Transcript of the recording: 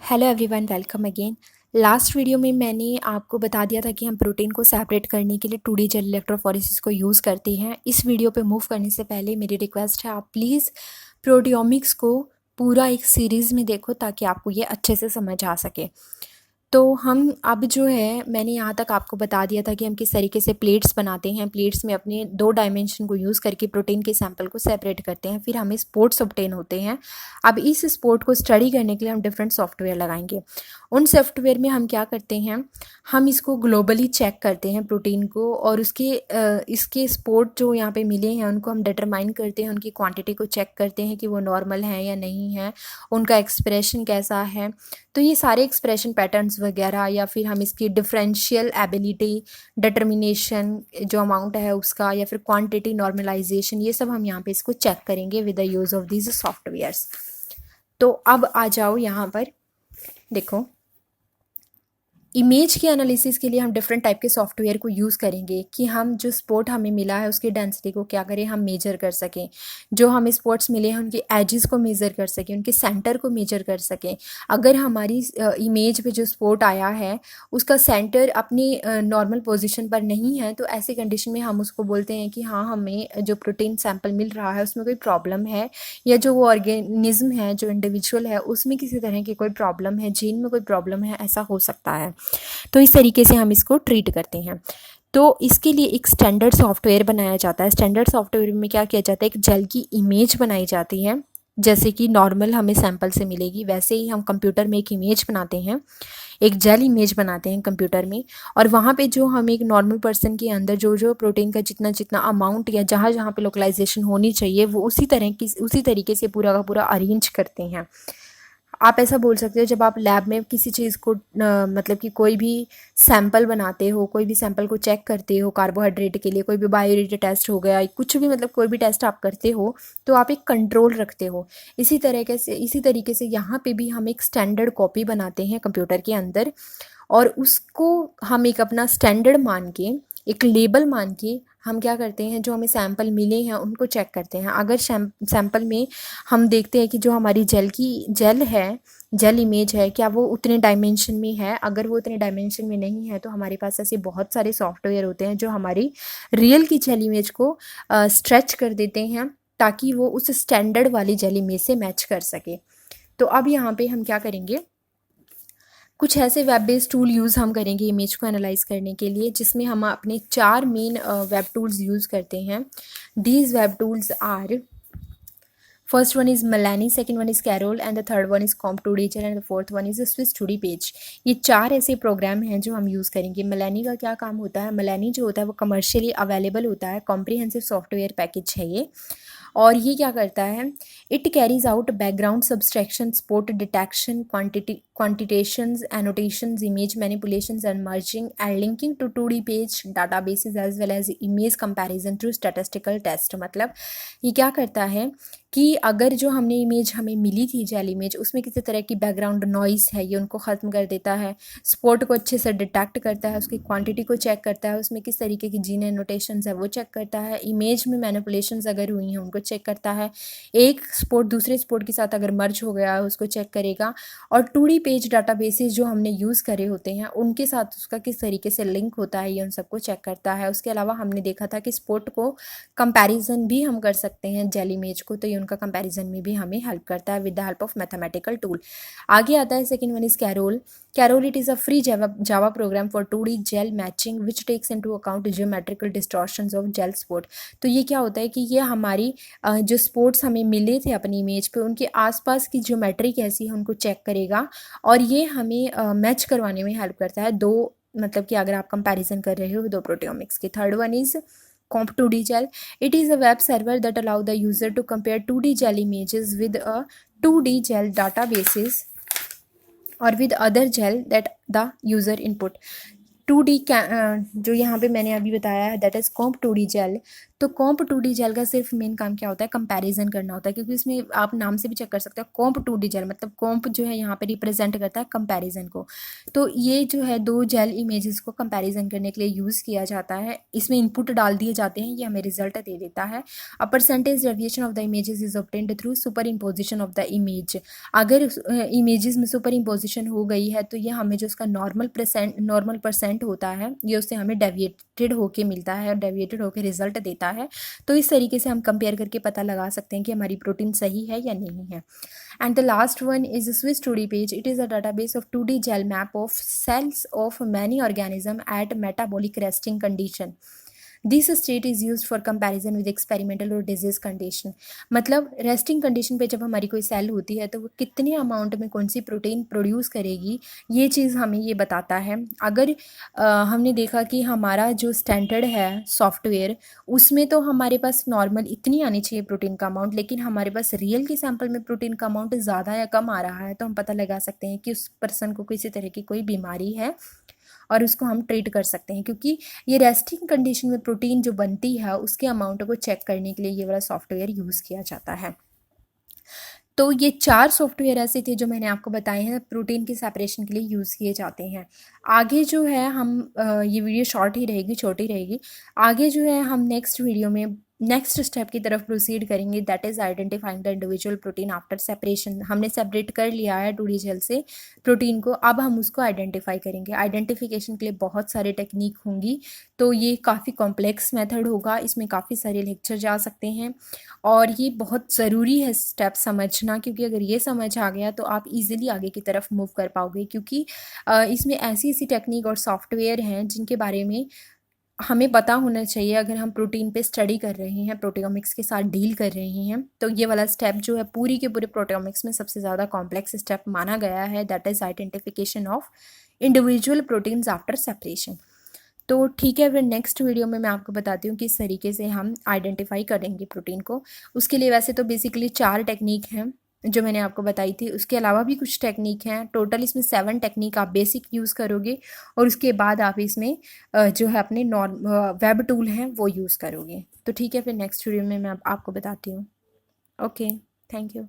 Hello everyone, welcome again. Last video में मैंने आपको बता दिया था कि हम प्रोटीन को सेपरेट करने के लिए 2D जेल इलेक्ट्रोफोरेसिस को यूज़ करते हैं। इस वीडियो पे मूव करने से पहले मेरी रिक्वेस्ट है, आप प्लीज़ प्रोटियोमिक्स को पूरा एक सीरीज़ में देखो ताकि आपको ये अच्छे से समझ आ सके। तो हम अब जो है, मैंने यहाँ तक आपको बता दिया था कि हम किस तरीके से प्लेट्स बनाते हैं। प्लेट्स में अपने 2 डायमेंशन को यूज़ करके प्रोटीन के सैंपल को सेपरेट करते हैं, फिर हमें स्पोर्ट्स ऑब्टेन होते हैं। अब इस स्पोर्ट को स्टडी करने के लिए हम डिफरेंट सॉफ्टवेयर लगाएंगे। उन सॉफ्टवेयर में हम क्या करते हैं, हम इसको ग्लोबली चेक करते हैं प्रोटीन को, और इसके स्पोर्ट जो यहाँ पे मिले हैं उनको हम डिटरमाइन करते हैं, उनकी क्वांटिटी को चेक करते हैं कि वो नॉर्मल हैं या नहीं है, उनका एक्सप्रेशन कैसा है। तो ये सारे एक्सप्रेशन पैटर्न्स वगैरह, या फिर हम इसकी डिफरेंशियल एबिलिटी डिटर्मिनेशन जो अमाउंट है उसका, या फिर क्वांटिटी नॉर्मलाइजेशन, ये सब हम यहाँ पे इसको चेक करेंगे with the use of these softwares. तो अब आ जाओ यहाँ पर, देखो इमेज के एनालिसिस के लिए हम डिफरेंट टाइप के सॉफ्टवेयर को यूज़ करेंगे कि हम जो स्पॉट हमें मिला है उसकी डेंसिटी को क्या करें, हम मेजर कर सकें। जो हमें स्पॉट्स मिले हैं उनके एजेस को मेज़र कर सकें, उनके सेंटर को मेजर कर सकें। अगर हमारी इमेज पे जो स्पॉट आया है उसका सेंटर अपनी नॉर्मल पोजीशन पर नहीं है, तो ऐसे कंडीशन में हम उसको बोलते हैं कि हाँ, हमें जो प्रोटीन सैंपल मिल रहा है उसमें कोई प्रॉब्लम है, या जो वो ऑर्गेनिज्म है, जो इंडिविजुअल है, उसमें किसी तरह की कोई प्रॉब्लम है, जीन में कोई प्रॉब्लम है, ऐसा हो सकता है। तो इस तरीके से हम इसको ट्रीट करते हैं। तो इसके लिए एक स्टैंडर्ड सॉफ्टवेयर बनाया जाता है। स्टैंडर्ड सॉफ्टवेयर में क्या किया जाता है, एक जेल की इमेज बनाई जाती है, जैसे कि नॉर्मल हमें सैंपल से मिलेगी वैसे ही हम कंप्यूटर में एक इमेज बनाते हैं, एक जेल इमेज बनाते हैं कंप्यूटर में। और वहाँ पे जो हम एक नॉर्मल पर्सन के अंदर जो जो प्रोटीन का जितना जितना अमाउंट या जहाँ जहाँ पे लोकलाइजेशन होनी चाहिए वो उसी तरीके से पूरा का पूरा अरेंज करते हैं। आप ऐसा बोल सकते हो, जब आप लैब में किसी चीज़ को मतलब कि कोई भी सैंपल बनाते हो, कोई भी सैंपल को चेक करते हो कार्बोहाइड्रेट के लिए, कोई भी बायोरेट टेस्ट हो गया, कुछ भी मतलब कोई भी टेस्ट आप करते हो तो आप एक कंट्रोल रखते हो। इसी तरीके से यहाँ पे भी हम एक स्टैंडर्ड कॉपी बनाते हैं कंप्यूटर के अंदर, और उसको हम एक अपना स्टैंडर्ड मान के, एक लेबल मान के हम क्या करते हैं, जो हमें सैंपल मिले हैं उनको चेक करते हैं। अगर सैंपल में हम देखते हैं कि जो हमारी जेल इमेज है, क्या वो उतने डायमेंशन में है। अगर वो उतने डायमेंशन में नहीं है तो हमारे पास ऐसे बहुत सारे सॉफ्टवेयर होते हैं जो हमारी रियल की जेल इमेज को स्ट्रेच कर देते हैं ताकि वो उस स्टैंडर्ड वाली जेल इमेज से मैच कर सके। तो अब यहाँ पे हम क्या करेंगे, कुछ ऐसे वेब बेस्ड टूल यूज़ हम करेंगे इमेज को एनालाइज करने के लिए, जिसमें हम अपने 4 मेन वेब टूल्स यूज़ करते हैं। These web tools are, first one is Melanie, second one is Carol, and the third one is Comp2Digital, and the fourth one is Swiss 2D page. ये 4 ऐसे प्रोग्राम हैं जो हम use करेंगे। Melanie का क्या काम होता है, Melanie जो होता है वो कमर्शियली अवेलेबल होता है, कॉम्प्रिहेंसिव सॉफ्टवेयर पैकेज है ये। और ये क्या करता है, it carries out background subtraction, spot detection, quantitations, annotations, image manipulations and merging and linking to 2D PAGE databases as well as image comparison through statistical test. मतलब ये क्या करता है कि अगर जो हमें मिली थी जेल इमेज, उसमें किसी तरह की बैकग्राउंड नॉइस है, ये उनको ख़त्म कर देता है। स्पोर्ट को अच्छे से डिटेक्ट करता है, उसकी क्वांटिटी को चेक करता है, उसमें किस तरीके की जीन एनोटेशंस है वो चेक करता है, इमेज में मैनिपुलेशंस अगर हुई हैं उनको चेक करता है, एक स्पोर्ट दूसरे स्पोर्ट के साथ अगर मर्ज हो गया है उसको चेक करेगा, और 2D पेज डाटाबेसेस जो हमने यूज़ करे होते हैं उनके साथ उसका किस तरीके से लिंक होता है, ये उन सबको चेक करता है। उसके अलावा हमने देखा था कि स्पोर्ट को कंपैरिजन भी हम कर सकते हैं जेल इमेज को, तो ये उनका कंपैरिजन में भी हमें हेल्प करता है with the help of mathematical tool. आगे आता है second one is Carol. Carol, it is a free Java program for 2D gel matching which takes into account geometrical distortions of gel spot। तो ये क्या होता है कि ये हमारी जो स्पोर्ट्स हमें मिले थे अपनी इमेज पे, उनके आसपास की ज्योमेट्री कैसी है उनको चेक करेगा, और ये हमें मैच करवाने में हेल्प करता है दो, मतलब कि अगर आप कंपैरिजन कर रहे हो दो प्रोटियोमिक्स की। Third one is Comp2Digel. It is a web server that allow the user to compare 2D gel images with a 2D gel databases और with other jail that the user input. 2D जो यहाँ पे मैंने अभी बताया है that is Comp2D jail. तो कॉम्प 2D jail का सिर्फ मेन काम क्या होता है, कंपैरिजन करना होता है, क्योंकि इसमें आप नाम से भी चेक कर सकते हो कॉम्प 2D जेल, मतलब कॉम्प जो है यहाँ पे रिप्रेजेंट करता है कंपैरिजन को। तो ये जो है दो जेल इमेजेस को कंपैरिजन करने के लिए यूज़ किया जाता है। इसमें इनपुट डाल दिए जाते हैं, ये हमें रिजल्ट दे देता है। A percentage deviation of the images is obtained through super imposition of the image. अगर इमेजेस में सुपर इम्पोजिशन हो गई है तो ये हमें जो उसका नॉर्मल परसेंट होता है ये उससे हमें डेविएटेड होके मिलता है, डेविएटेड होके रिजल्ट देता है। तो इस तरीके से हम कंपेयर करके पता लगा सकते हैं कि हमारी प्रोटीन सही है या नहीं है। And the last one is Swiss 2D page. It is a database of 2D gel map of cells of many organism at metabolic resting condition. This state is use for comparison with experimental और disease condition. मतलब resting condition पे जब हमारी कोई cell होती है तो वो कितने अमाउंट में कौन सी प्रोटीन प्रोड्यूस करेगी, ये चीज़ हमें ये बताता है। अगर हमने देखा कि हमारा जो स्टैंडर्ड है सॉफ्टवेयर उसमें तो हमारे पास नॉर्मल इतनी आनी चाहिए प्रोटीन का अमाउंट, लेकिन हमारे पास रियल के सैंपल में प्रोटीन का अमाउंट ज़्यादा या कम आ रहा है, तो हम पता लगा सकते हैं कि उस पर्सन को किसी तरह की कोई बीमारी है और उसको हम ट्रीट कर सकते हैं, क्योंकि ये रेस्टिंग कंडीशन में प्रोटीन जो बनती है उसके अमाउंट को चेक करने के लिए ये वाला सॉफ्टवेयर यूज़ किया जाता है। तो ये 4 सॉफ्टवेयर ऐसे थे जो मैंने आपको बताए हैं प्रोटीन की सेपरेशन के लिए यूज़ किए जाते हैं। आगे जो है हम ये वीडियो शॉर्ट ही रहेगी, छोटी रहेगी। आगे जो है हम नेक्स्ट वीडियो में नेक्स्ट स्टेप की तरफ प्रोसीड करेंगे, that is identifying the individual protein after separation. हमने सेपरेट कर लिया है 2D जेल से प्रोटीन को, अब हम उसको आइडेंटिफाई करेंगे। आइडेंटिफिकेशन के लिए बहुत सारे टेक्निक होंगी, तो ये काफ़ी कॉम्प्लेक्स मेथड होगा, इसमें काफ़ी सारे लेक्चर जा सकते हैं और ये बहुत ज़रूरी है स्टेप समझना, क्योंकि अगर ये समझ आ गया तो आप इजीली आगे की तरफ मूव कर पाओगे, क्योंकि इसमें ऐसी ऐसी टेक्निक और सॉफ्टवेयर हैं जिनके बारे में हमें पता होना चाहिए। अगर हम प्रोटीन पे स्टडी कर रहे हैं, प्रोटियोमिक्स के साथ डील कर रहे हैं, तो ये वाला स्टेप जो है पूरी के पूरे प्रोटियोमिक्स में सबसे ज़्यादा कॉम्प्लेक्स स्टेप माना गया है, that is identification of individual proteins after separation. तो ठीक है, फिर नेक्स्ट वीडियो में मैं आपको बताती हूँ किस तरीके से हम आइडेंटिफाई करेंगे प्रोटीन को। उसके लिए वैसे तो बेसिकली 4 टेक्निक हैं जो मैंने आपको बताई थी, उसके अलावा भी कुछ टेक्निक हैं। टोटल इसमें 7 टेक्निक आप बेसिक यूज़ करोगे और उसके बाद आप इसमें जो है अपने वेब टूल हैं वो यूज़ करोगे। तो ठीक है, फिर नेक्स्ट वीडियो में मैं आपको बताती हूँ। Okay, thank you.